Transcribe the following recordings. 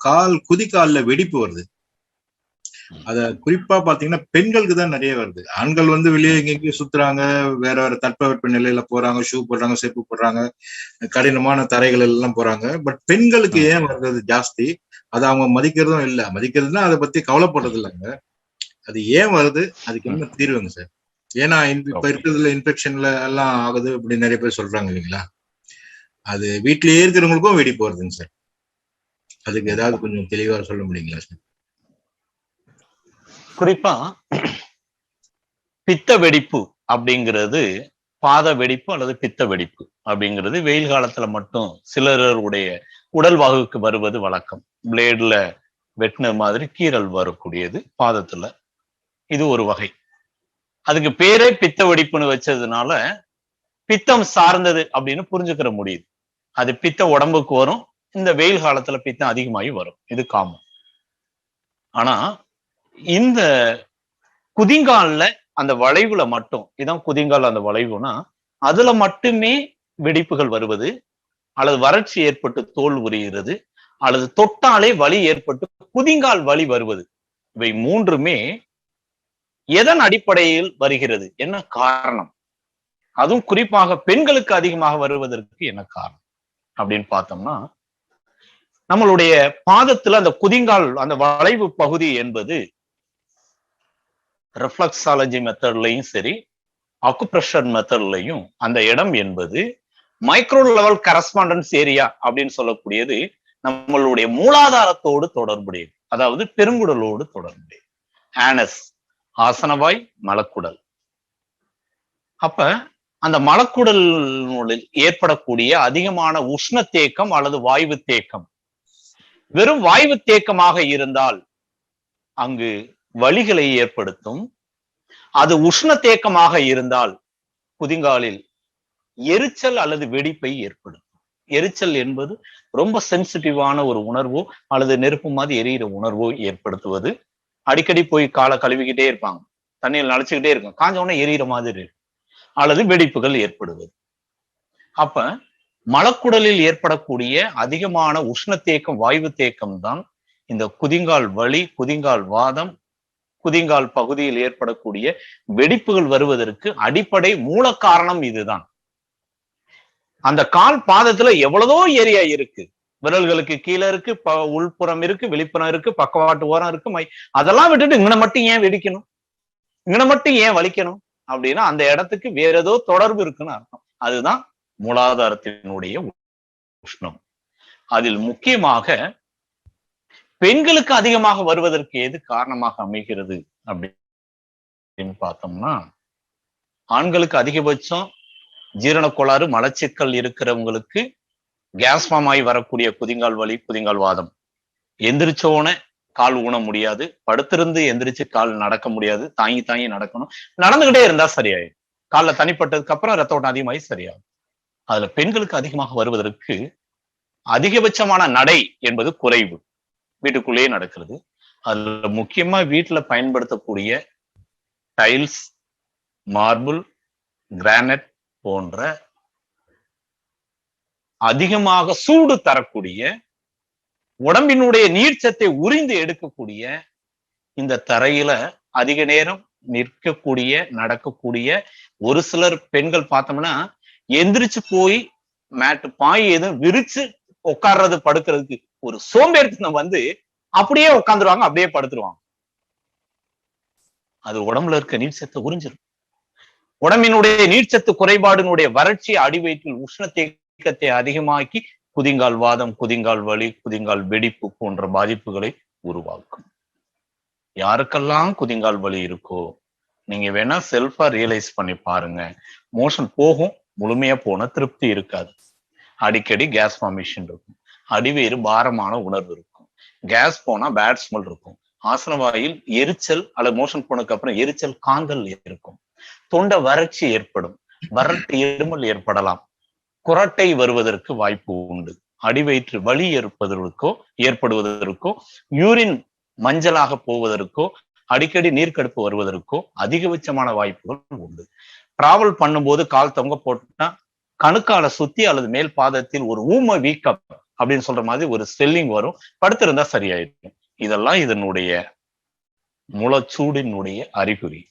கால் குதிக்கால்ல வெடிப்பு வருது. அத குறிப்பா பாத்தீங்கன்னா பெண்களுக்கு தான் நிறைய வருது. ஆண்கள் வந்து வெளியே எங்கெங்கயும் சுத்துறாங்க, வேற வேற தட்பவெட்ப நிலையில போறாங்க, ஷூ போடுறாங்க, செருப்பு போடுறாங்க, கடினமான தரைகள் எல்லாம் போறாங்க. பட் பெண்களுக்கு ஏன் வர்றது ஜாஸ்தி? அதை அவங்க மதிக்கிறதும் இல்ல. மதிக்கிறதுனா அதை பத்தி கவலைப்படுறது இல்லைங்க. அது ஏன் வருது? அதுக்கு என்ன தீர்வுங்க சார்? ஏன்னா இப்ப இருக்கிறதுல இன்ஃபெக்ஷன்ல எல்லாம் ஆகுது அப்படி நிறைய பேர் சொல்றாங்க இல்லைங்களா? அது வீட்லயே இருக்கிறவங்களுக்கும் வெடி போறதுங்க சார். அதுக்கு ஏதாவது கொஞ்சம் தெளிவா சொல்ல முடியுங்களா சார்? குறிப்பா பித்த வெடிப்பு அப்படிங்கிறது பாத வெடிப்பு அல்லது பித்த வெடிப்பு அப்படிங்கிறது வெயில் காலத்துல மட்டும் சிலருடைய உடல் வாகுக்கு வருவது வழக்கம். பிளேட்ல வெட்டின மாதிரி கீறல் வரக்கூடியது பாதத்துல. இது ஒரு வகை. அதுக்கு பேரே பித்த வெடிப்புன்னு வச்சதுனால பித்தம் சார்ந்தது அப்படின்னு புரிஞ்சுக்கிற முடியுது. அது பித்த உடம்புக்கு வரும். இந்த வெயில் காலத்துல பித்தம் அதிகமாகி வரும். இது காமன். ஆனா இந்த குதிங்கால்ல அந்த வளைவுல மட்டும், இதான் குதிங்கால் அந்த வளைவுனா அதுல மட்டுமே வெடிப்புகள் வருவது, அல்லது வறட்சி ஏற்பட்டு தோல் உரிகிறது, அல்லது தொட்டாலே வலி ஏற்பட்டு குதிங்கால் வலி வருவது, இவை மூன்றுமே எதன் அடிப்படையில் வருகிறது? என்ன காரணம்? அதுவும் குறிப்பாக பெண்களுக்கு அதிகமாக வருவதற்கு என்ன காரணம் அப்படின்னு பார்த்தோம்னா, நம்மளுடைய பாதத்துல அந்த குதிங்கால் அந்த வளைவு பகுதி என்பது ரிஃப்ளெக்ஸாலஜி மெத்தட்லையும் சரி, அக்குப்ரெஷர் மெத்தட்லையும் அந்த இடம் என்பது மைக்ரோ லெவல் கரஸ்பாண்டன்ஸ் ஏரியா அப்படின்னு சொல்லக்கூடியது நம்மளுடைய மூலாதாரத்தோடு தொடர்புடையது. அதாவது பெருங்குடலோடு தொடர்புடையது. ஆனஸ், ஆசனவாய், மலக்குடல். அப்ப அந்த மலக்குடலில் ஏற்படக்கூடிய அதிகமான உஷ்ண தேக்கம் அல்லது வாயு தேக்கம், வெறும் வாயு தேக்கமாக இருந்தால் அங்கு வலிகளை ஏற்படுத்தும். அது உஷ்ண தேக்கமாக இருந்தால் குதிங்காலில் எரிச்சல் அல்லது வெடிப்பை ஏற்படுத்தும். எரிச்சல் என்பது ரொம்ப சென்சிட்டிவான ஒரு உணர்வோ அல்லது நெருப்பு மாதிரி எரியிற உணர்வோ ஏற்படுத்துவது. அடிக்கடி போய் காலை கழுவிக்கிட்டே இருப்பாங்க, தண்ணியில் நனைச்சுக்கிட்டே இருக்கும், காஞ்ச உடனே எரியிற மாதிரி இருக்கும், அல்லது வெடிப்புகள் ஏற்படுவது. அப்ப மலக்குடலில் ஏற்படக்கூடிய அதிகமான உஷ்ண தேக்கம், வாயு தேக்கம் தான் இந்த குதிங்கால் வலி, குதிங்கால் வாதம், குதிங்கால் பகுதியில் ஏற்படக்கூடிய வெடிப்புகள் வருவதற்கு அடிப்படை மூல காரணம் இதுதான். அந்த கால் பாதத்துல எவ்வளவோ ஏரியா இருக்கு. விரல்களுக்கு கீழே இருக்கு, உள்புறம் இருக்கு, வெளிப்புறம் இருக்கு, பக்கவாட்டு ஓரம் இருக்கு. அதெல்லாம் விட்டுட்டு இங்கன மட்டும் ஏன் வெடிக்கணும், இங்கன மட்டும் ஏன் வலிக்கணும் அப்படின்னா அந்த இடத்துக்கு வேற ஏதோ தொடர்பு இருக்குன்னு அர்த்தம். அதுதான் மூலாதாரத்தினுடைய உஷ்ணம். அதில் முக்கியமாக பெண்களுக்கு அதிகமாக வருவதற்கு எது காரணமாக அமைகிறது அப்படின்னு பார்த்தோம்னா, ஆண்களுக்கு அதிகபட்சம் ஜீரண கோளாறு, மலச்சிக்கல் இருக்கிறவங்களுக்கு கேஸ் ஃபார்ம் ஆகி வரக்கூடிய குதிங்கால் வலி, குதிங்கால் வாதம். எந்திரிச்சோன கால் ஊன முடியாது, படுத்திருந்து எந்திரிச்சு கால் நடக்க முடியாது, தாங்கி தாங்கி நடக்கணும், நடந்துகிட்டே இருந்தா சரியாயிடும். காலில் தனிப்பட்டதுக்கு அப்புறம் ரத்த ஓட்டம் அதிகமாகி சரியாகும். அதுல பெண்களுக்கு அதிகமாக வருவதற்கு அதிகபட்சமான நடை என்பது குறைவு, வீட்டுக்குள்ளேயே நடக்கிறது. அதுல முக்கியமா வீட்டுல பயன்படுத்தக்கூடிய டைல்ஸ், மார்பிள், கிரானைட் போன்ற அதிகமாக சூடு தரக்கூடிய, உடம்பினுடைய நீர்ச்சத்தை உறிந்து எடுக்கக்கூடிய இந்த தரையில அதிக நேரம் நிற்கக்கூடிய, நடக்கக்கூடிய ஒரு சிலர் பெண்கள் பார்த்தோம்னா எந்திரிச்சு போய் மேட்டு பாய் எதுவும் விரிச்சு உட்கார்றது, படுக்கிறதுக்கு ஒரு சோம்பேறித்தனம் வந்து அப்படியே உட்காந்துருவாங்க, அப்படியே படுத்துருவாங்க. அது உடம்புல இருக்க நீர்ச்சத்தை உறிஞ்சிடும். உடம்பினுடைய நீர்ச்சத்து குறைபாடினுடைய வறட்சி, அடிவயிற்றில் உஷ்ண தேக்கத்தை அதிகமாக்கி குதிங்கால் வாதம், குதிங்கால் வலி, குதிங்கால் வெடிப்பு போன்ற பாதிப்புகளை உருவாக்கும். யாருக்கெல்லாம் குதிங்கால் வலி இருக்கோ நீங்க வேணா செல்ஃபா ரியலைஸ் பண்ணி பாருங்க. மோஷன் போகும், முழுமையா போன திருப்தி இருக்காது. அடிக்கடி கேஸ் ஃபார்மேஷன் இருக்கும், அடிவேறு பாரமான உணர்வு இருக்கும், கேஸ் போனா பேட் ஸ்மெல் இருக்கும், ஆசனவாயில் எரிச்சல் அல்லது மோஷன் போனதுக்கு அப்புறம் எரிச்சல், காந்தல் இருக்கும், தொண்டை வறட்சி ஏற்படும், வறட்டு இருமல் ஏற்படலாம், குரட்டை வருவதற்கு வாய்ப்பு உண்டு, அடிவயிற்று வலி ஏற்படுவதற்கோ, யூரின் மஞ்சளாக போவதற்கோ, அடிக்கடி நீர்க்கடுப்பு வருவதற்கோ அதிகபட்சமான வாய்ப்புகள் உண்டு. டிராவல் பண்ணும்போது கால் தொங்க போட்டா கணுக்கால சுத்தி அல்லது மேல் பாதத்தில் ஒரு ஊம வீக்கம் அப்படின்னு சொல்ற மாதிரி ஒரு ஸ்வெல்லிங் வரும், படுத்திருந்தா சரியாயிடும். இதெல்லாம் இதனுடைய முளச்சூடினுடைய அறிகுறி.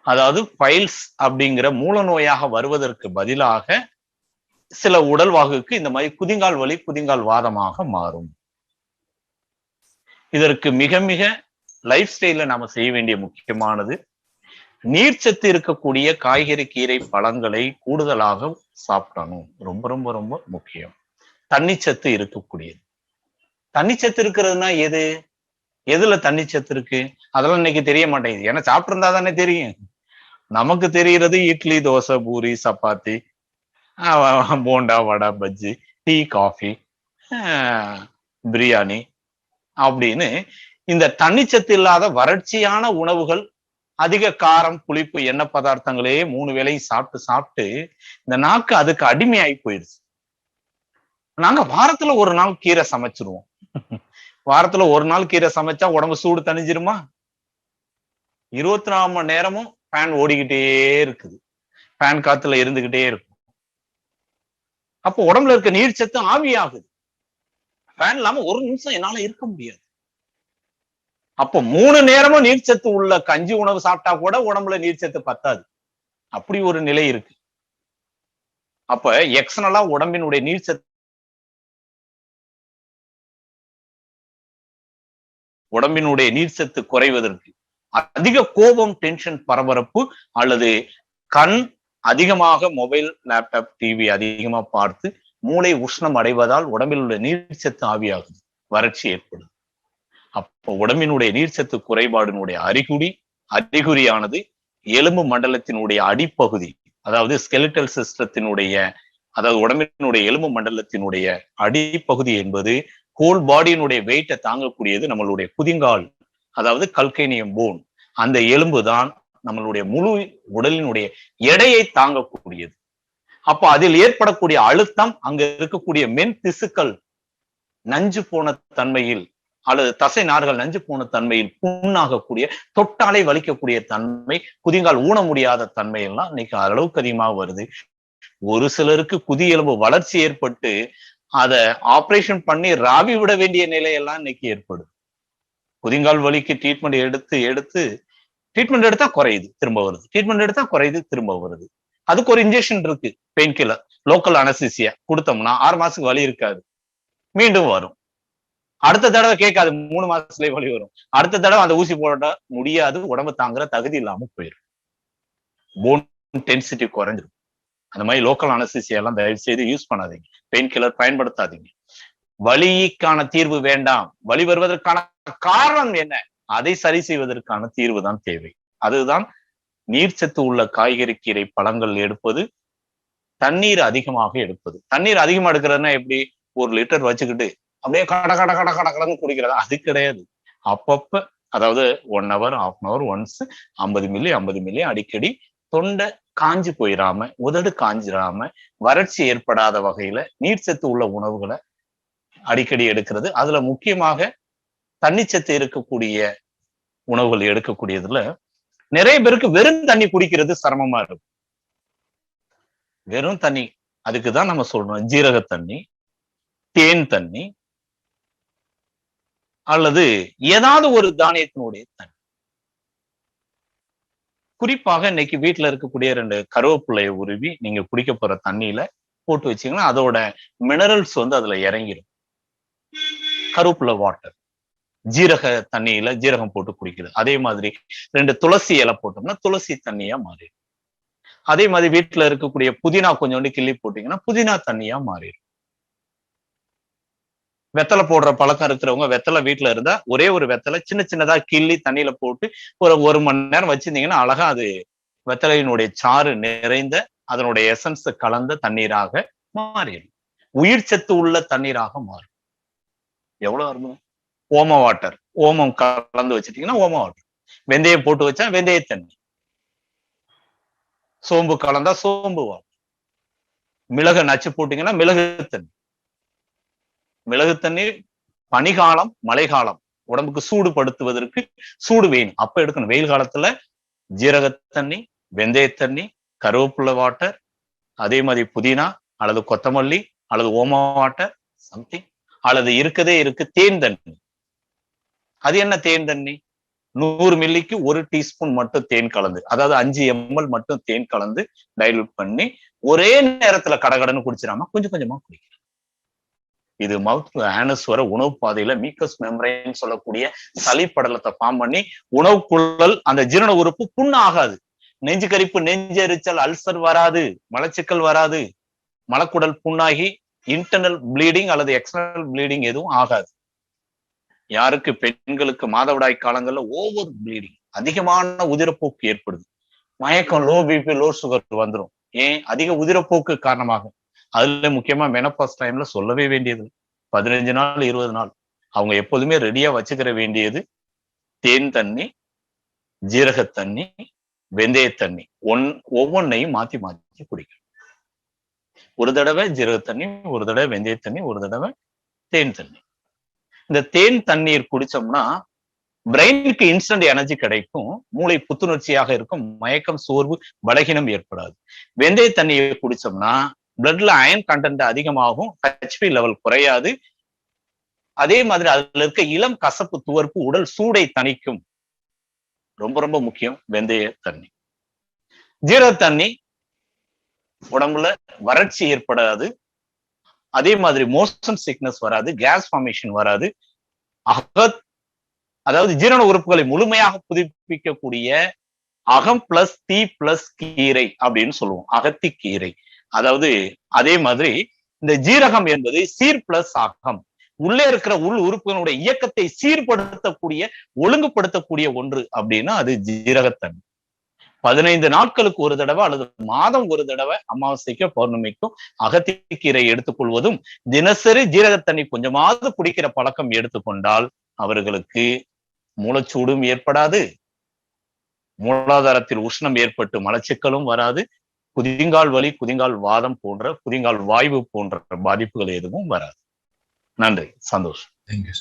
அதாவது பைல்ஸ் அப்படிங்கிற மூல நோயாக வருவதற்கு பதிலாக சில உடல்வாகுக்கு இந்த மாதிரி குதிங்கால் வலி, குதிங்கால் வாதமாக மாறும். இதற்கு மிக மிக லைஃப் ஸ்டைல நாம செய்ய வேண்டிய முக்கியமானது, நீர்ச்சத்து இருக்கக்கூடிய காய்கறி, கீரை, பழங்களை கூடுதலாக சாப்பிடணும். ரொம்ப ரொம்ப ரொம்ப முக்கியம். தண்ணிச்சத்து இருக்கக்கூடியது. தண்ணிச்சத்து இருக்கிறதுனா எது? எதுல தண்ணிச்சத்து இருக்கு? அதெல்லாம் இன்னைக்கு தெரிய மாட்டேங்குது. ஏன்னா சாப்பிட்டு இருந்தா தானே தெரியும். நமக்கு தெரிகிறது இட்லி, தோசை, பூரி, சப்பாத்தி, போண்டா, வடை, பஜ்ஜி, டீ, காஃபி, பிரியாணி அப்படின்னு இந்த தண்ணிச்சத்து இல்லாத வறட்சியான உணவுகள், அதிக காரம், புளிப்பு, எண்ணெய் பதார்த்தங்களே 3 வேளையும் சாப்பிட்டு சாப்பிட்டு இந்த நாக்கு அதுக்கு அடிமையாகி போயிடுச்சு. நாங்க வாரத்துல ஒரு நாள் கீரை சமைச்சிருவோம். வாரத்துல ஒரு நாள் கீரை சமைச்சா உடம்பு சூடு தணிஞ்சிருமா? 24 மணி நேரமும் ஃபேன் ஓடிக்கிட்டே இருக்குது. ஃபேன் காத்துல இருந்துகிட்டே இருக்கும். அப்போ உடம்புல இருக்க நீர் சத்து ஆவியாகுது. ஃபேன் இல்லாம ஒரு நிமிஷம் என்னால இருக்க முடியாது. அப்போ 3 நேரமும் நீர்ச்சத்து உள்ள கஞ்சி உணவு சாப்பிட்டா கூட உடம்புல நீர்ச்சத்து பத்தாது. அப்படி ஒரு நிலை இருக்கு. அப்ப எக்ஸ்டர்னலா உடம்பினுடைய நீர்ச்சத்து, உடம்பினுடைய நீர்ச்சத்து குறைவதற்கு அதிக கோபம், டென்ஷன், பரபரப்பு அல்லது கண் அதிகமாக மொபைல், லேப்டாப், டிவி அதிகமா பார்த்து மூளை உஷ்ணம் அடைவதால் உடம்பில் உள்ள நீர்ச்சத்து ஆவியாகுது, வறட்சி ஏற்படுது. அப்போ உடம்பினுடைய நீர்ச்சத்து குறைபாடினுடைய அறிகுறியானது எலும்பு மண்டலத்தினுடைய அடிப்பகுதி, அதாவது ஸ்கெலிட்டல் சிஸ்டத்தினுடைய, அதாவது உடம்பினுடைய எலும்பு மண்டலத்தினுடைய அடிப்பகுதி என்பது ஹோல் பாடியினுடைய வெயிட்டை தாங்கக்கூடியது நம்மளுடைய குதிங்கால், அதாவது கல்கேனியம் போன். அந்த எலும்பு தான் நம்மளுடைய முழு உடலினுடைய எடையை தாங்கக்கூடியது. அப்ப அதில் ஏற்படக்கூடிய அழுத்தம், அங்க இருக்கக்கூடிய மென் திசுக்கள் நஞ்சு போன தன்மையில் அல்லது தசை நார்கள் நஞ்சு போன தன்மையில் புண்ணாகக்கூடிய, தொட்டாலே வலிக்கக்கூடிய தன்மை, குதிங்கால் ஊன முடியாத தன்மை எல்லாம் இன்னைக்கு அளவுக்கு அதிகமாக வருது. ஒரு சிலருக்கு குதி எலும்பு வளர்ச்சி ஏற்பட்டு அதை ஆபரேஷன் பண்ணி ராவி விட வேண்டிய நிலையெல்லாம் இன்னைக்கு ஏற்படுது. குதிங்கால் வலிக்கு ட்ரீட்மெண்ட் ட்ரீட்மெண்ட் எடுத்தா குறையுது, திரும்ப வருது. ட்ரீட்மெண்ட் எடுத்தா குறையுது, திரும்ப வருது. அதுக்கு ஒரு இன்ஜெக்ஷன் இருக்கு, பெயின் கில்லர், லோக்கல் அனஸ்தீசியா கொடுத்தோம்னா 6 மாசத்துக்கு வலி இருக்காது, மீண்டும் வரும். அடுத்த தடவை கேட்காது, 3 மாசத்துலயே வலி வரும். அடுத்த தடவை அந்த ஊசி போட முடியாது, உடம்பு தாங்குற தகுதி இல்லாம போயிடும், போன் டென்சிட்டி குறைஞ்சிடும். அந்த மாதிரி லோக்கல் அனஸ்தீசியா எல்லாம் தயவு செய்து யூஸ் பண்ணாதீங்க, பெயின் கில்லர் பயன்படுத்தாதீங்க. வலிக்கான தீர்வு வேண்டாம், வலி வருவதற்கான காரணம் என்ன, அதை சரி செய்வதற்கான தீர்வு தான் தேவை. அதுதான் நீர்ச்சத்து உள்ள காய்கறி, கீரை, பழங்கள் எடுப்பது, தண்ணீர் அதிகமாக எடுப்பது. தண்ணீர் அதிகமா எடுக்கிறதுனா எப்படி? 1 லிட்டர் வச்சுக்கிட்டு அப்படியே கடன்னு குடிக்கிறதா? அது கிடையாது. அப்பப்ப, அதாவது 1 hour, 1/2 hour ஒன்ஸ் 50 மில்லி அடிக்கடி. தொண்டை காஞ்சு போயிடாம, உதடு காஞ்சிடாம, வறட்சி ஏற்படாத வகையில நீர்ச்சத்து உள்ள உணவுகளை அடிக்கடி எடுக்கிறது. அதுல முக்கியமாக தண்ணிச்சத்து இருக்கக்கூடிய உணவுகள் எடுக்கக்கூடியதுல நிறைய பேருக்கு வெறும் தண்ணி குடிக்கிறது சிரமமா இருக்கும். வெறும் தண்ணி, அதுக்குதான் நம்ம சொல்றோம் ஜீரக தண்ணி, தேன் தண்ணி, அல்லது ஏதாவது ஒரு தானியத்தினுடைய தண்ணி. குறிப்பாக இன்னைக்கு வீட்டுல இருக்கக்கூடிய 2 கருவேப்பிலையை உருவி நீங்க குடிக்க போற தண்ணியில போட்டு வச்சீங்கன்னா அதோட மினரல்ஸ் அதுல இறங்கிடும். கருவேப்பிலை வாட்டர், ஜீரக தண்ணியில ஜீரகம் போட்டு குடிக்கிறது. அதே மாதிரி 2 துளசி இலை போட்டோம்னா துளசி தண்ணியா மாறிடும். அதே மாதிரி வீட்டுல இருக்கக்கூடிய புதினா கொஞ்சோண்டு கிள்ளி போட்டீங்கன்னா புதினா தண்ணியா மாறிடும். வெத்தலை போடுற பழக்கம் இருக்கிறவங்க வெத்தலை வீட்டுல இருந்தா ஒரே ஒரு வெத்தலை சின்ன சின்னதா கிள்ளி தண்ணியில போட்டு ஒரு 1 மணி நேரம் வச்சிருந்தீங்கன்னா அழகா அது வெத்தலையினுடைய சாறு நிறைந்த அதனுடைய எசன்ஸ் கலந்த தண்ணீராக மாறிடும். உயிர் சத்து உள்ள தண்ணீராக மாறும். எவ்வளவு அருமை! ஓம வாட்டர், ஓமம் கலந்து வச்சிட்டீங்கன்னா ஓம வாட்டர், வெந்தயம் போட்டு வச்சா வெந்தய தண்ணி, சோம்பு கலந்தா சோம்பு வாட்டர், மிளகு நச்சு போட்டீங்கன்னா மிளகு தண்ணி. மிளகு தண்ணீர் பனிகாலம், மழைக்காலம் உடம்புக்கு சூடுபடுத்துவதற்கு சூடு வேணும், அப்ப எடுக்கணும். வெயில் காலத்துல ஜீரக தண்ணி, வெந்தய தண்ணி, கருவேப்பிலை வாட்டர், அதே மாதிரி புதினா அல்லது கொத்தமல்லி அல்லது ஓம வாட்டர், சம்திங். அல்லது இருக்கு தேன் தண்ணி. அது என்ன தேன் தண்ணி? 100 மில்லிக்கு 1 டீஸ்பூன் மட்டும் தேன் கலந்து, அதாவது 5 ml மட்டும் தேன் கலந்து டைலூட் பண்ணி ஒரே நேரத்துல கடகடன்னு குடிச்சிடாம கொஞ்சம் கொஞ்சமா குடிக்கணும். இது மவுத் ஆனஸ் வர உணவு பாதையில மீக்கஸ் மெம்பரைன் சொல்லக்கூடிய சளி படலத்தை ஃபார்ம் பண்ணி உணவு குழல் அந்த ஜீரண உறுப்பு புண்ணு ஆகாது. நெஞ்சு கரிப்பு, நெஞ்செரிச்சல், அல்சர் வராது, மலச்சிக்கல் வராது, மலக்குடல் புண்ணாகி இன்டர்னல் ப்ளீடிங் அல்லது எக்ஸ்டர்னல் ப்ளீடிங் எதுவும் ஆகாது. யாருக்கு? பெண்களுக்கு மாதவிடாய் காலங்கள்ல ஓவர் ப்ளீடிங், அதிகமான உதிரப்போக்கு ஏற்படுது, மயக்கம், லோ பிபி, லோ சுகர் வந்துடும். ஏன்? அதிக உதிரப்போக்கு காரணமாக. அதுல முக்கியமா மெனோபாஸ் டைம்ல சொல்லவே வேண்டியது 15 நாள் 20 நாள் அவங்க எப்போதுமே ரெடியா வச்சுக்கிற வேண்டியது தேன் தண்ணி, ஜீரக தண்ணி, வெந்தய தண்ணி. ஒவ்வொன்னையும் மாத்தி மாத்தி குடிக்கணும். ஒரு தடவை ஜீரக தண்ணி, ஒரு தடவை வெந்தய தண்ணி, ஒரு தடவை தேன் தண்ணி. இந்த தேன் தண்ணீர் குடிச்சோம்னா பிரெயினுக்கு இன்ஸ்டன்ட் எனர்ஜி கிடைக்கும், மூளை புத்துணர்ச்சியாக இருக்கும், மயக்கம், சோர்வு, பலகீனம் ஏற்படாது. வெந்தய தண்ணியை குடிச்சோம்னா பிளட்ல அயன் கண்டென்ட் அதிகமாகும், ஹெச்பி லெவல் குறையாது. அதே மாதிரி அதுல இருக்க இளம் கசப்பு துவர்ப்பு உடல் சூடை தணிக்கும். ரொம்ப ரொம்ப முக்கியம் வெந்தய தண்ணி. ஜீரக தண்ணி உடம்புல வறட்சி ஏற்படாது, அதே மாதிரி மோஷன் சிக்னஸ் வராது, கேஸ் ஃபார்மேஷன் வராது, அதாவது ஜீரண உறுப்புகளை முழுமையாக புதுப்பிக்கக்கூடிய அகம் பிளஸ் தீ பிளஸ் கீரை அப்படின்னு சொல்லுவோம், அகத்தி கீரை. அதாவது அதே மாதிரி இந்த ஜீரகம் என்பது சீர் பிளஸ் அகம், உள்ளே இருக்கிற உள் உறுப்புகளுடைய இயக்கத்தை சீர்படுத்தக்கூடிய, ஒழுங்குபடுத்தக்கூடிய ஒன்று அப்படின்னா அது ஜீரகத்தண்ணி. 15 நாட்களுக்கு ஒரு தடவை அல்லது மாதம் ஒரு தடவை அமாவாசைக்கோ பௌர்ணமிக்கும் அகத்திக்கீரை எடுத்துக்கொள்வதும், தினசரி ஜீரகத்தண்ணி கொஞ்சமாவது குடிக்கிற பழக்கம் எடுத்துக்கொண்டால் அவர்களுக்கு மூலச்சூடும் ஏற்படாது, மூலாதாரத்தில் உஷ்ணம் ஏற்பட்டு மலச்சிக்கலும் வராது, குதிங்கால் வலி, குதிங்கால் வாதம் போன்ற, குதிங்கால் வாய்வு போன்ற பாதிப்புகள் எதுவும் வராது. நன்றி, சந்தோஷம். தேங்க்யூ.